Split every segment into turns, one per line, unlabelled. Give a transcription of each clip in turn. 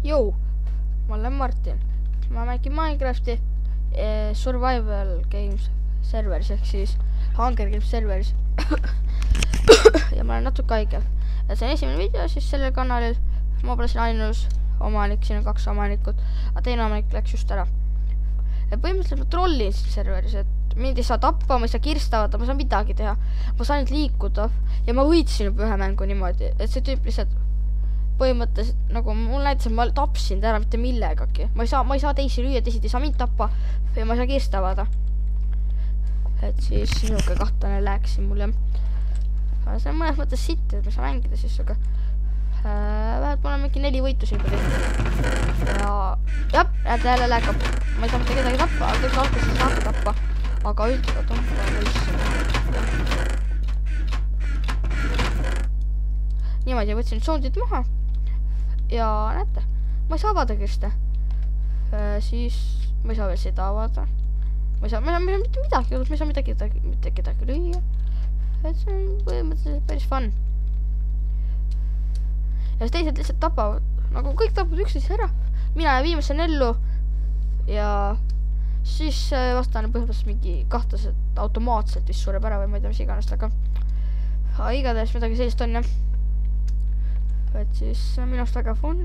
Jou, ma olen Martin. Ma mängin Minecrafti Survival Games serveris ehk siis Hunger Games serveris. Ja ma olen natuke haige. Ja see on esimene video siis sellel kanalil. Ma pole siin ainus omanik, siin on 2 omanikut, aga teine omanik läks just ära. Ja põhimõtteliselt ma trollin siin serveris, et mind ei saa tappa, ma ei saa kirstada, ma saan midagi teha. Ma saan nüüd liikuda ja ma võitsin juba ühe mängu niimoodi, et see tüüp lihtsalt põhimõtteliselt nagu mul näitas, et ma tapsin ta ära mitte millegagi. Ma ei saa teisi lüüa, teised ei saa mind tappa ja ma ei saa kirstada. Et siis sinuke kahtlane lääks siin mul jah. See on mõnes mõttes sitt, et ma saan mängida siis, aga vähemalt mul on mingi 4 võitu siin juba tehtud. Ja jah, näed jälle lääkab. Ma ei saa mitte kedagi tappa, aga kõik alguses saab tappa. Aga üldse tappa võiks. Niimoodi võtsin nüüd soundid maha. Ja näete, ma ei saa avada kirste. Siis ma ei saa veel seda avada. Ma ei saa mitte midagi, ma ei saa mitte kedagi lüüa. Et see on põhimõtteliselt päris fun. Ja siis teised lihtsalt tapavad, nagu kõik tapavad üksteist ära. Mina ja viimasel ellu. Ja siis vastane põhimõtteliselt mingi kahtlaselt automaatselt vist sureb ära või ma ei tea mis iganes, aga igatahes midagi sellist on jah. Et siis minust väga fun.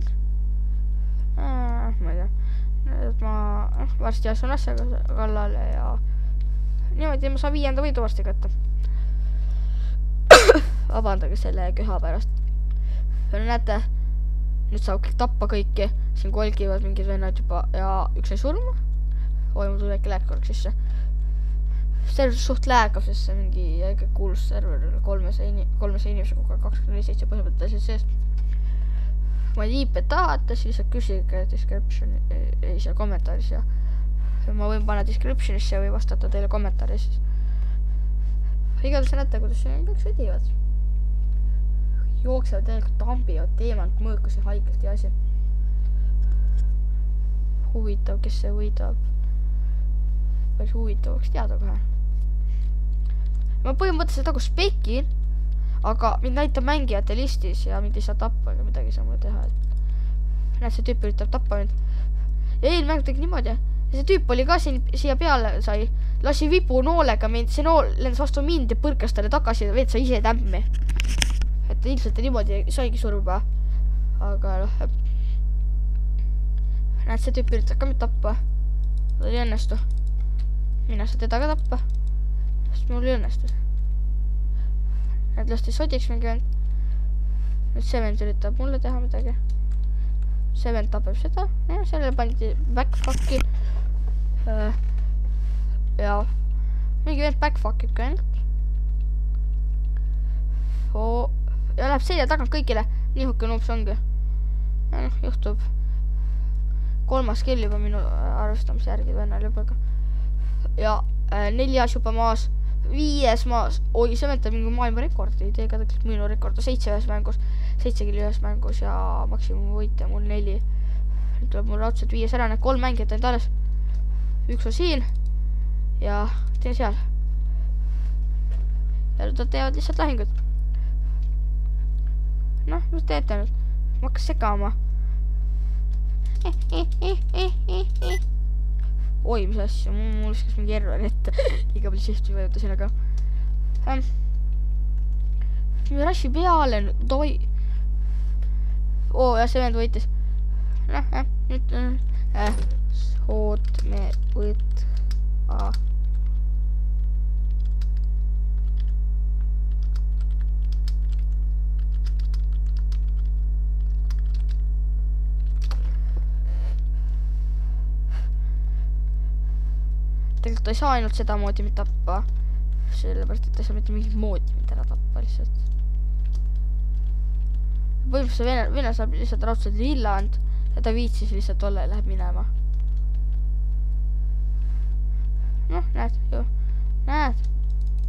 Ma ei tea. Et ma varsti asun asja kallale ja niimoodi ma saan 5. võidu varsti kätte. Vabandage selle köha pärast. Ja näete, nüüd saab kõik tappa kõiki. Siin kolgivad mingid vennad juba ja üks ei surma. Oi, mul tuli äkki lääk oleks sisse. Server suht lääkab, sest see mingi äge kuulus server 300 inimese kogu 27 põhimõtteliselt seest. Ma ei IP tahate, siis küsige description seal kommentaaris ja ma võin panna descriptionisse või vastata teile kommentaaris. Igatahes näete, kuidas siin kõik sõdivad. Jooksevad tegelikult tambivad teemant mõõkus ja haigelt ja asi. Huvitav, kes see võidab. Päris huvitav oleks teada kohe. Ma põhimõtteliselt nagu spekin, aga mind näitab mängijate listis ja mind ei saa tappa ega midagi saa mulle teha. Näed, see tüüp üritab tappa mind. Ja eelmäng tegi niimoodi. Ja see tüüp oli ka siia peale sai. Lasi vipu noolega mind, see nool lendas vastu mind ja põrkas talle tagasi ja veed sai ise tämmi. Et ilmselt niimoodi saigi surma. Aga näed, see tüüp üritab ka mind tappa. Ta ei õnnestu. Mina saa teda ka tappa. Sest mul ei õnnestus. Need lasti sodiks mingi vend. Nüüd see vend üritab mulle teha midagi. See vend tapab seda. Ja sellele pandi backfuck'i. Ja mingi vend backfuck'ib ka ainult. Ja läheb selja tagant kõigile. Nihuke nuups ongi. Ja noh, juhtub. 3. kill juba minu arvestamise järgi vennal juba ka. Ja 4 juba maas. 5 maas. Oi, see ventab mingi maailma rekordi. Teiega tegelikult minu rekord 7 ühes mängus. 7 kill ühes mängus ja maksimum võitja mul 4. Nüüd tuleb mul raudselt 5 ära. Need 3 mängijat ainult alles. 1 on siin. Ja teine seal. Ja nad teevad lihtsalt lahingud. Noh, mis teete nüüd? Ma hakkas segama. Oi, mis asja, mul viskas mingi error ette. Liiga palju shifti vajutasin, aga rashi peale nüüd, toi. Ja see vend võitis. Nüüd soot me võtta. Tegelikult ta ei saa ainult seda moodi mind tappa. Sellepärast, et ta ei saa mitte mingit moodi mind ära tappa lihtsalt. Põhimõtteliselt vene saab lihtsalt raudselt lilland ja ta viitsis lihtsalt olla ja läheb minema. Noh, näed, ju. Näed.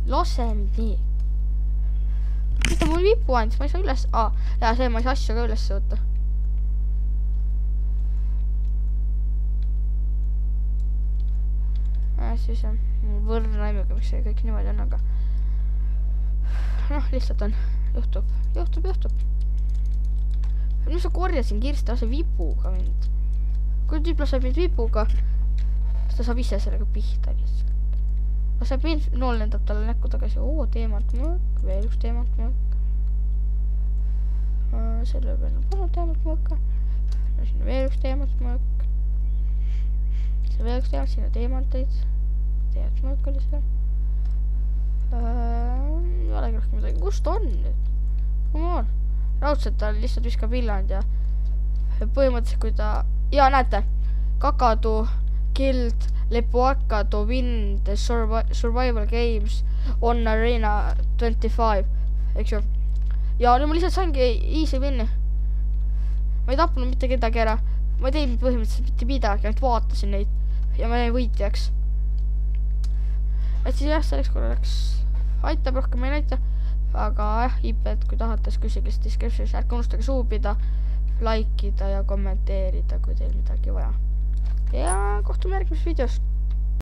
Lase mind nii. Mis ta mul vipu andis? Ma ei saa üles. Ja see ma ei saa asju ka üles võtta. Siis on võrna aimuga, miks see kõik niimoodi on, aga noh, lihtsalt on. Juhtub. nüüd sa korjasin kiiresti lase vipuga mind. Kui tüüp laseb mind vipuga, siis ta saab ise sellega pihta lihtsalt. Laseb mind, nool lendab talle näkku tagasi. Oo, teemantmõõk, veel üks teemantmõõk. Selle peal on polnud teemantmõõka. Siin veel üks teemantmõõk. See veel üks teemant, siin on teemanteid. Teemantmõõk oli seal. Ei olegi rohkem midagi. Kus ta on nüüd? Come on. Raudselt ta lihtsalt viskab villand ja põhimõtteliselt kui ta... Ja näete, Kakadu killed Lepuaka to win the survival games on Arena 25, eks ju. Ja nüüd ma lihtsalt saingi easy win'i. Ma ei tapnud mitte kedagi ära. Ma ei teinud põhimõtteliselt mitte midagi, ainult vaatasin neid ja ma jäin võitjaks. Et siis jah, selleks korra läks aitab rohkem, ma ei näita. Aga jah, IP-d, kui tahate, siis küsige descriptionis. Ärge unustage suupida, likeida ja kommenteerida, kui teil midagi vaja. Ja kohtume järgmises videos.